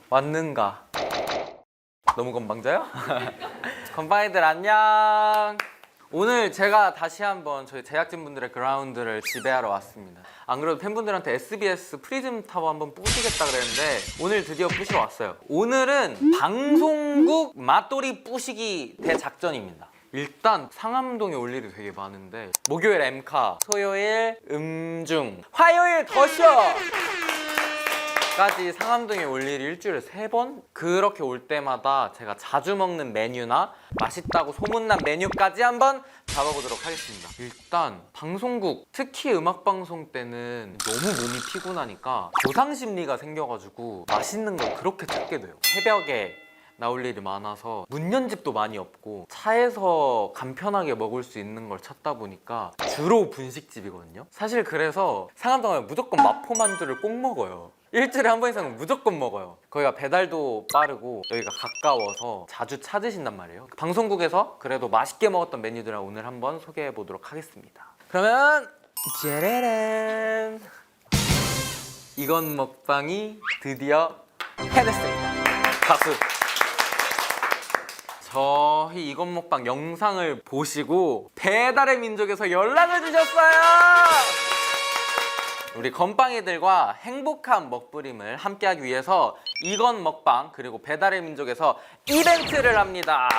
왔는가? 너무 건방져요? 건방이들 안녕. 오늘 제가 다시 한번 저희 제작진분들의 그라운드를 지배하러 왔습니다. 안 그래도 팬분들한테 SBS 프리즘 타워 한번 뿌시겠다 그랬는데 오늘 드디어 뿌시러 왔어요. 오늘은 방송국 맛돌이 뿌시기 대작전입니다. 일단 상암동에 올 일이 되게 많은데 목요일 엠카, 토요일 음중, 화요일 더쇼! 까지 상암동에 올 일이 일주일에 3번? 그렇게 올 때마다 제가 자주 먹는 메뉴나 맛있다고 소문난 메뉴까지 한번 잡아보도록 하겠습니다. 일단 방송국, 특히 음악방송 때는 너무 몸이 피곤하니까 보상심리가 생겨가지고 맛있는 걸 그렇게 찾게 돼요. 새벽에 나올 일이 많아서 문 연 집도 많이 없고 차에서 간편하게 먹을 수 있는 걸 찾다 보니까 주로 분식집이거든요. 사실 그래서 상암동 가면 무조건 마포만두를 꼭 먹어요. 일주일에 한 번 이상은 무조건 먹어요. 거기가 배달도 빠르고 여기가 가까워서 자주 찾으신단 말이에요. 방송국에서 그래도 맛있게 먹었던 메뉴들을 오늘 한번 소개해 보도록 하겠습니다. 그러면 짜라란, 이건 먹방이 드디어 해냈습니다. 박수. 저희 이건 먹방 영상을 보시고 배달의 민족에서 연락을 주셨어요. 우리 건빵이들과 행복한 먹부림을 함께하기 위해서 이건 먹방 그리고 배달의 민족에서 이벤트를 합니다.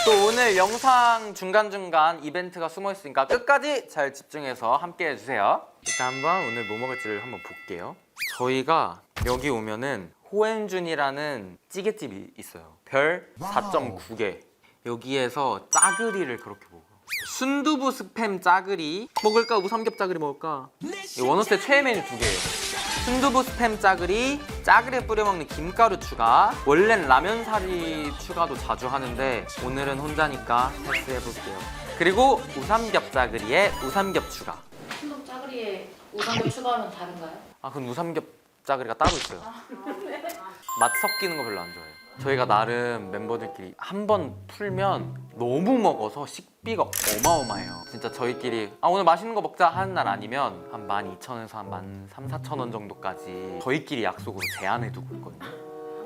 또 오늘 영상 중간중간 이벤트가 숨어 있으니까 끝까지 잘 집중해서 함께 해주세요. 일단 한번 오늘 뭐 먹을지를 한번 볼게요. 저희가 여기 오면은 호엔준이라는 찌개집이 있어요. 별 4.9개. 여기에서 짜그리를 그렇게 먹어요. 순두부 스팸 짜그리 먹을까? 우삼겹 짜그리 먹을까? 원어스의 최애 메뉴 2개예요. 순두부 스팸 짜그리, 짜그리에 뿌려 먹는 김가루 추가. 원래는 라면 사리 추가도 자주 하는데 오늘은 혼자니까 패스해볼게요. 그리고 우삼겹 짜그리에 우삼겹 추가. 순두부 짜그리에 우삼겹 추가하면 다른가요? 아, 그럼 우삼겹 짜그리가 따로 있어요. 맛 섞이는 거 별로 안 좋아해요. 저희가 나름 멤버들끼리 한 번 풀면 너무 먹어서 식비가 어마어마해요. 진짜 저희끼리 오늘 맛있는 거 먹자 하는 날 아니면 한 12,000원에서 한 13,000원 정도까지 저희끼리 약속으로 제한해 두고 있거든요.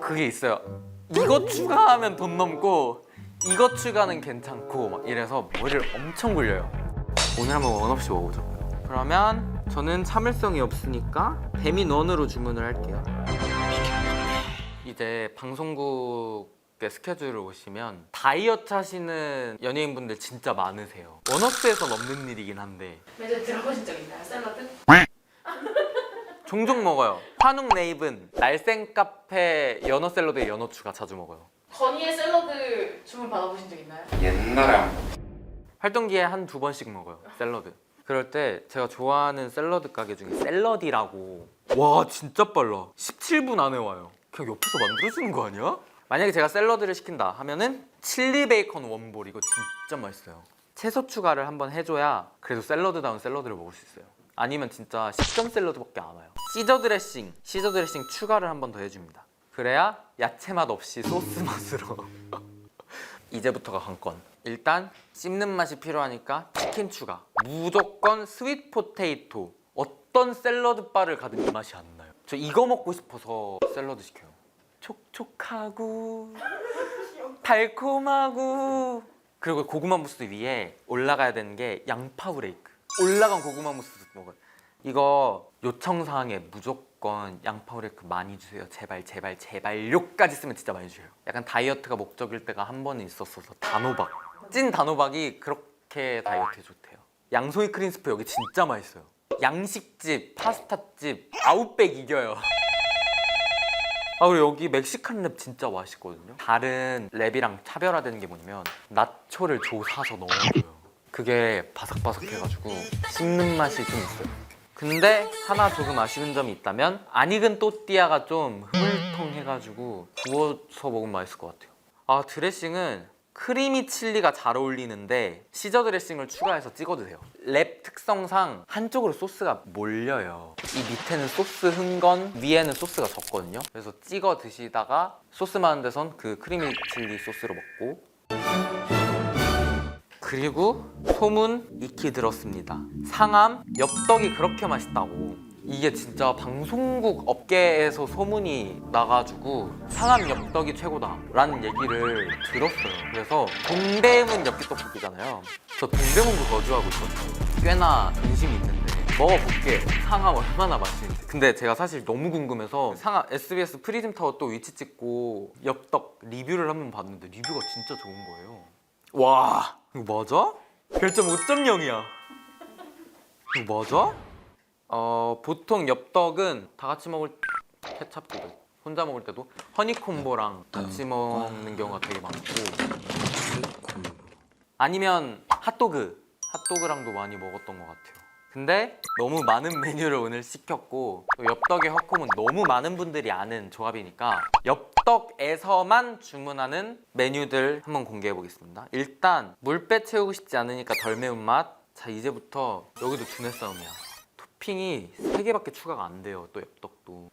그게 있어요. 이거 추가하면 돈 넘고 이거 추가는 괜찮고 막 이래서 머리를 엄청 굴려요. 오늘 한번 원 없이 먹어보죠. 그러면 저는 참을성이 없으니까 배민원으로 주문을 할게요. 이제 방송국의 스케줄을 오시면 다이어트 하시는 연예인분들 진짜 많으세요. 원어스에선 없는 일이긴 한데 매주 들어보신 적 있나요? 샐러드? 종종 먹어요. 한옥 네이븐, 날생 카페 연어 샐러드에 연어 추가 자주 먹어요. 건이의 샐러드 주문 받아보신 적 있나요? 옛날에 한 번. 활동기에 한 2번씩 먹어요, 샐러드. 그럴 때 제가 좋아하는 샐러드 가게 중에 샐러디라고. 와, 진짜 빨라. 17분 안에 와요. 그냥 옆에서 만들어주는 거 아니야? 만약에 제가 샐러드를 시킨다 하면은 칠리 베이컨 원볼, 이거 진짜 맛있어요. 채소 추가를 한번 해줘야 그래도 샐러드다운 샐러드를 먹을 수 있어요. 아니면 진짜 식전 샐러드밖에 안 와요. 시저 드레싱 추가를 한번 더 해줍니다. 그래야 야채 맛 없이 소스 맛으로. 이제부터가 관건. 일단 씹는 맛이 필요하니까 치킨 추가. 무조건 스윗 포테이토. 어떤 샐러드 바를 가든 이 맛이 안 나요. 저 이거 먹고 싶어서 샐러드 시켜요. 촉촉하고 달콤하고. 그리고 고구마 무스 위에 올라가야 되는 게 양파 브레이크. 올라간 고구마 무스 먹어요. 이거 요청사항에 무조건 양파 브레이크 많이 주세요. 제발 제발 제발요까지 쓰면 진짜 많이 주세요. 약간 다이어트가 목적일 때가 한 번은 있었어서 단호박. 찐 단호박이 그렇게 다이어트에 좋대요. 양송이 크림스프 여기 진짜 맛있어요. 양식집, 파스타집 아웃백 이겨요. 그리고 여기 멕시칸 랩 진짜 맛있거든요. 다른 랩이랑 차별화되는 게 뭐냐면 나초를 조사서 넣어줘요. 그게 바삭바삭해가지고 씹는 맛이 좀 있어요. 근데 하나 조금 아쉬운 점이 있다면 안 익은 또띠아가 좀 흐물텅해가지고 구워서 먹으면 맛있을 것 같아요. 드레싱은 크리미 칠리가 잘 어울리는데 시저 드레싱을 추가해서 찍어도 돼요. 랩 특성상 한쪽으로 소스가 몰려요. 이 밑에는 소스 흥건, 위에는 소스가 적거든요. 그래서 찍어 드시다가 소스 많은 데선 그 크리미 칠리 소스로 먹고, 그리고 소문 익히 들었습니다. 상암 엽떡이 그렇게 맛있다고. 이게 진짜 방송국 업계에서 소문이 나가지고 상암 엽떡이 최고다 라는 얘기를 들었어요. 그래서 동대문 엽기떡볶이잖아요. 저 동대문구 거주하고 있거든요. 꽤나 관심이 있는데 먹어볼게요. 상암 얼마나 맛있는지. 근데 제가 사실 너무 궁금해서 상암 SBS 프리즘타워 또 위치 찍고 엽떡 리뷰를 한번 봤는데 리뷰가 진짜 좋은 거예요. 와, 이거 맞아? 별점 5.0이야. 이거 맞아? 보통 엽떡은 다 같이 먹을 케찹도 있고 혼자 먹을 때도 허니콤보랑 같이 먹는 경우가 되게 많고, 아니면 핫도그랑도 많이 먹었던 것 같아요. 근데 너무 많은 메뉴를 오늘 시켰고, 또 엽떡의 허콤은 너무 많은 분들이 아는 조합이니까 엽떡에서만 주문하는 메뉴들 한번 공개해 보겠습니다. 일단 물배 채우고 싶지 않으니까 덜 매운맛. 자, 이제부터 여기도 두뇌 싸움이야. 토핑이 3개밖에 추가가 안 돼요. 또 엽떡도.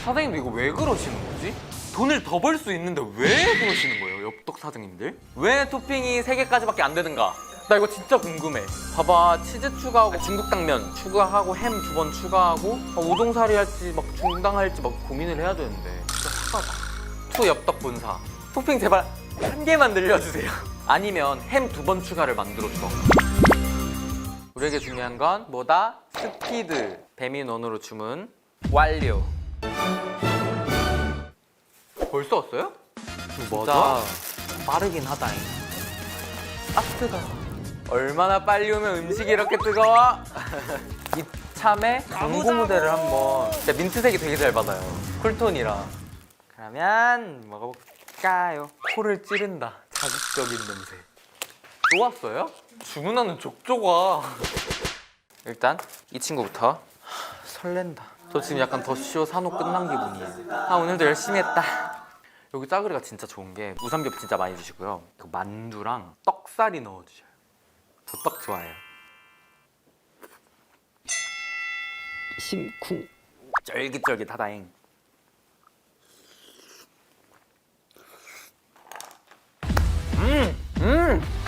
사장님도 이거 왜 그러시는 거지? 돈을 더 벌 수 있는데 왜 그러시는 거예요, 엽떡 사장님들? 왜 토핑이 3개까지밖에 안 되는가? 나 이거 진짜 궁금해. 봐봐, 치즈 추가하고 중국 당면 추가하고 햄 2번 추가하고 우동사리 할지 막 중당 할지 막 고민을 해야 되는데 진짜 핫하다. 투 엽떡 본사, 토핑 제발 1개만 늘려주세요. 아니면 햄 2번 추가를 만들어주던가. 우리에게 중요한 건 뭐다? 스피드. 배민원으로 주문 완료. 벌써 왔어요? 진짜 빠르긴 하다잉. 아, 뜨거워. 얼마나 빨리 오면 음식이 이렇게 뜨거워? 이참에 광고 무대를 한번. 진짜 민트색이 되게 잘 받아요. 쿨톤이라. 그러면 먹어볼까요? 코를 찌른다. 자극적인 냄새. 또 왔어요? 주문하는 족조가. 일단 이 친구부터. 설렌다. 저 지금 약간 더쇼 산호 끝난 기분이에요. 아, 오늘도 열심히 했다. 여기 짜글이가 진짜 좋은 게 우삼겹 진짜 많이 주시고요. 그 만두랑 떡살이 넣어주셔요. 저 떡 좋아해요. 심쿵. 쫄깃쫄깃하다잉.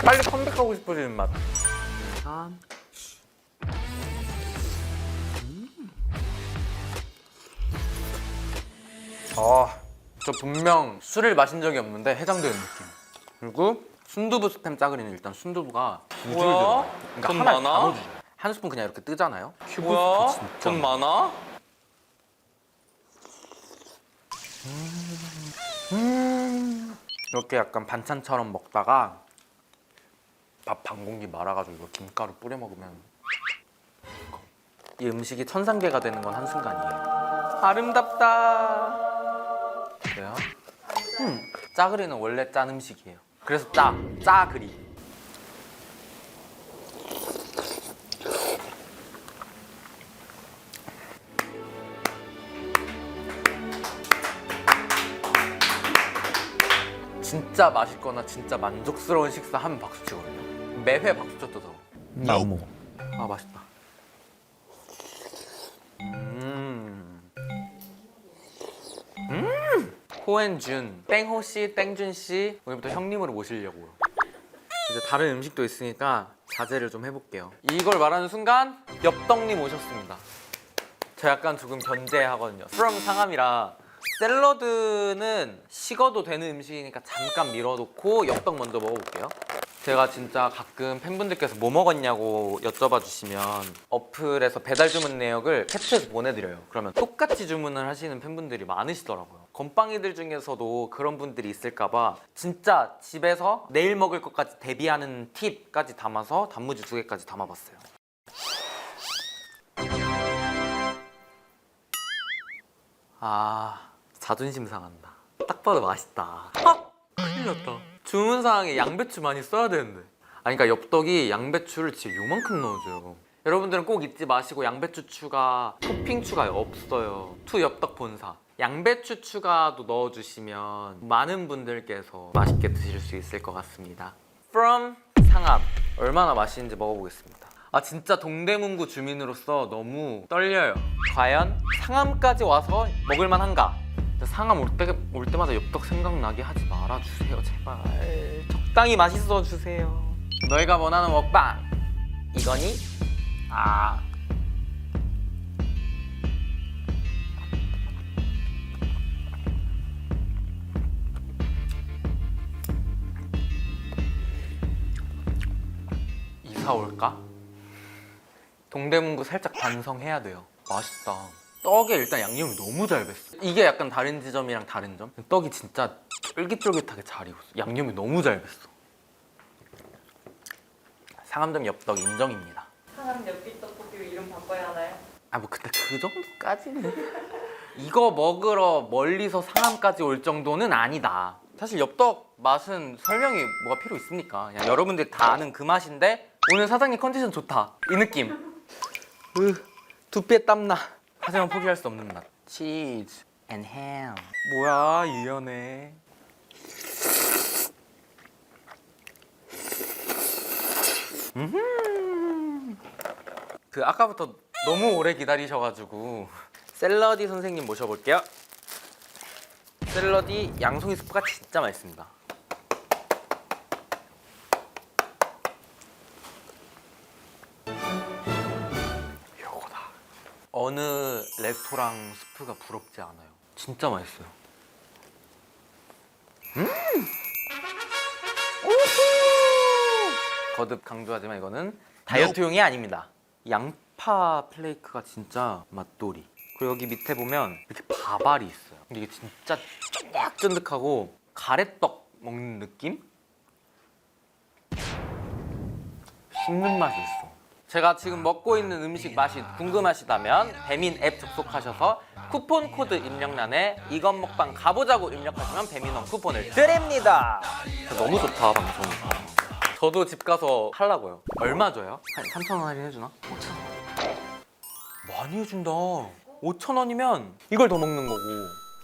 빨리 컴백하고 싶어지는 맛. 저 분명 술을 마신 적이 없는데 해장되는 느낌. 그리고 순두부 스팸 짜글이는 일단 순두부가 두 줄 들어가요. 그러니까 돈 하나 많아? 다 넣어주죠. 한 스푼 그냥 이렇게 뜨잖아요. 큐브 뭐야? 스프 진짜 돈 많아? 이렇게 약간 반찬처럼 먹다가 밥 반 공기 말아가지고 이거 김가루 뿌려 먹으면 이 음식이 천상계가 되는 건 한순간이에요. 아름답다. 그래요? 짜그리는 원래 짠 음식이에요. 그래서 짜그리. 진짜 맛있거나 진짜 만족스러운 식사 하면 박수 치거든요. 매회 박수 쳤다 저. 나 못 먹어. 아, 맛있다. 호앤준, 땡호씨, 땡준씨 오늘부터 형님으로 모시려고요. 이제 다른 음식도 있으니까 자제를 좀 해볼게요. 이걸 말하는 순간 엽떡님 오셨습니다. 저 약간 조금 견제하거든요. from 상암이라 샐러드는 식어도 되는 음식이니까 잠깐 밀어놓고 엽떡 먼저 먹어볼게요. 제가 진짜 가끔 팬분들께서 뭐 먹었냐고 여쭤봐 주시면 어플에서 배달 주문 내역을 캡처해서 보내드려요. 그러면 똑같이 주문을 하시는 팬분들이 많으시더라고요. 건빵이들 중에서도 그런 분들이 있을까봐 진짜 집에서 내일 먹을 것까지 대비하는 팁까지 담아서 단무지 2개까지 담아봤어요. 아, 자존심 상한다. 딱 봐도 맛있다. 아! 큰일 났다. 주문사항에 양배추 많이 써야 되는데. 아니, 그러니까 엽떡이 양배추를 진짜 요만큼 넣어줘요. 여러분들은 꼭 잊지 마시고 양배추 추가, 토핑 추가 없어요. 투 엽떡 본사. 양배추 추가도 넣어주시면 많은 분들께서 맛있게 드실 수 있을 것 같습니다. From 상암. 얼마나 맛있는지 먹어보겠습니다. 아 진짜 동대문구 주민으로서 너무 떨려요. 과연 상암까지 와서 먹을만 한가? 상암 올 때마다 엽떡 생각나게 하지 말아주세요 제발. 적당히 맛있어 주세요. 너희가 원하는 먹방 이거니? 아 이사 올까? 동대문구 살짝 반성해야 돼요. 맛있다. 떡에 일단 양념이 너무 잘 뱄어. 이게 약간 다른 지점이랑 다른 점? 떡이 진짜 쫄깃쫄깃하게 잘 익었어. 양념이 너무 잘 뱄어. 상암점 엽떡 인정입니다. 상암 엽기 떡볶이 이름 바꿔야 하나요? 아 뭐 근데 그 정도까지는 이거 먹으러 멀리서 상암까지 올 정도는 아니다. 사실 엽떡 맛은 설명이 뭐가 필요 있습니까? 그냥 여러분들이 다 아는 그 맛인데 오늘 사장님 컨디션 좋다 이 느낌. 두피에 땀나. 하지만 포기할 수 없는 맛. 치즈 앤 햄. 뭐야 유연해. 그 아까부터 너무 오래 기다리셔가지고 샐러디 선생님 모셔볼게요. 샐러디 양송이 스프가 진짜 맛있습니다. 요거다. 어느 레스토랑 스프가 부럽지 않아요. 진짜 맛있어요. 거듭 강조하지만 이거는 다이어트용이 아닙니다. 양파 플레이크가 진짜 맛돌이. 그리고 여기 밑에 보면 이렇게 밥알이 있어요. 근데 이게 진짜 쫀득쫀득하고 가래떡 먹는 느낌? 씹는 맛이 있어. 제가 지금 먹고 있는 음식 맛이 궁금하시다면 배민 앱 접속하셔서 쿠폰 코드 입력란에 이건 먹방 가보자고 입력하시면 배민원 쿠폰을 드립니다. 너무 좋다 방송. 저도 집 가서 하려고요. 얼마 줘요? 한 3,000원 할인해주나? 5,000원. 많이 해준다. 5,000원이면 이걸 더 먹는 거고.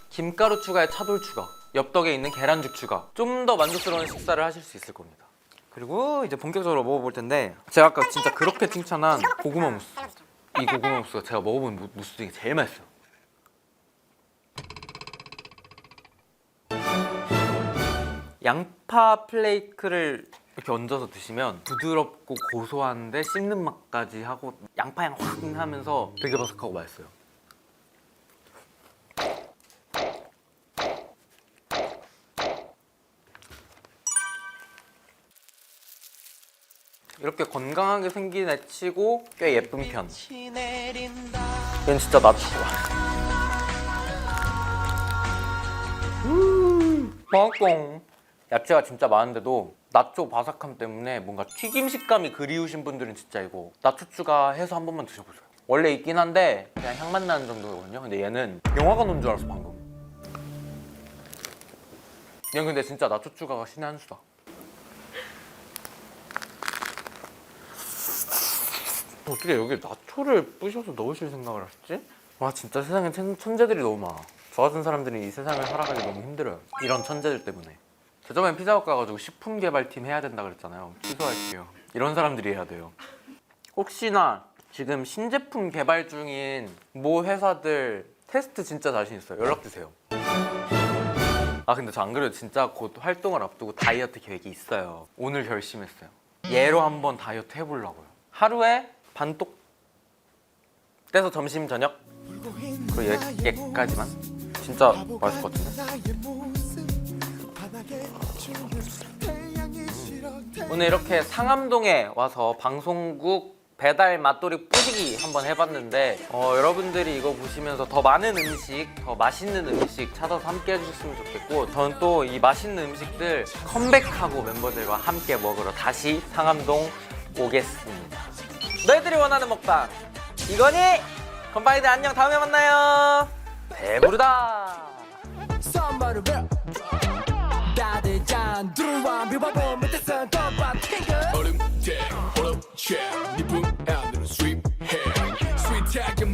김가루 추가에 차돌 추가, 엽떡에 있는 계란죽 추가. 좀 더 만족스러운 식사를 하실 수 있을 겁니다. 그리고 이제 본격적으로 먹어볼 텐데 제가 아까 진짜 그렇게 칭찬한 고구마 무스. 이 고구마 무스가 제가 먹어본 무스 중에 제일 맛있어요. 양파 플레이크를 이렇게 얹어서 드시면 부드럽고 고소한데 씹는 맛까지 하고 양파 향 확 하면서 되게 바삭하고 맛있어요. 이렇게 건강하게 생긴 애 치고 꽤 예쁜 편. 얘는 진짜 나초가. 맛있어. 야채가 진짜 많은데도 나초 바삭함 때문에 뭔가 튀김 식감이 그리우신 분들은 진짜 이거 나초 추가해서 한 번만 드셔보세요. 원래 있긴 한데 그냥 향만 나는 정도거든요. 근데 얘는 영화관 온 줄 알았어 방금. 얘는 근데 진짜 나초 추가가 신의 한 수다. 어떻게 여기 나초를 부셔서 넣으실 생각을 하셨지? 와 진짜 세상에 천재들이 너무 많아. 저 같은 사람들이 이 세상을 살아가기 너무 힘들어요. 이런 천재들 때문에. 저 저번에 피자헛 가가지고 식품 개발팀 해야 된다 그랬잖아요. 취소할게요. 이런 사람들이 해야 돼요. 혹시나 지금 신제품 개발 중인 모 회사들 테스트 진짜 자신 있어요. 연락 주세요. 아 근데 저 안 그래도 진짜 곧 활동을 앞두고 다이어트 계획이 있어요. 오늘 결심했어요. 얘로 한번 다이어트 해보려고요. 하루에 반독 떼서 점심 저녁 그리고 얘까지만 진짜 맛있을 것 같은데. 오늘 이렇게 상암동에 와서 방송국 배달 맛돌이 뿌시기 한번 해봤는데 여러분들이 이거 보시면서 더 많은 음식, 더 맛있는 음식 찾아서 함께 해주셨으면 좋겠고 저는 또 이 맛있는 음식들 컴백하고 멤버들과 함께 먹으러 다시 상암동 오겠습니다. 너희들이 원하는 먹방 이거니? 건방이들 안녕. 다음에 만나요. 배부르다.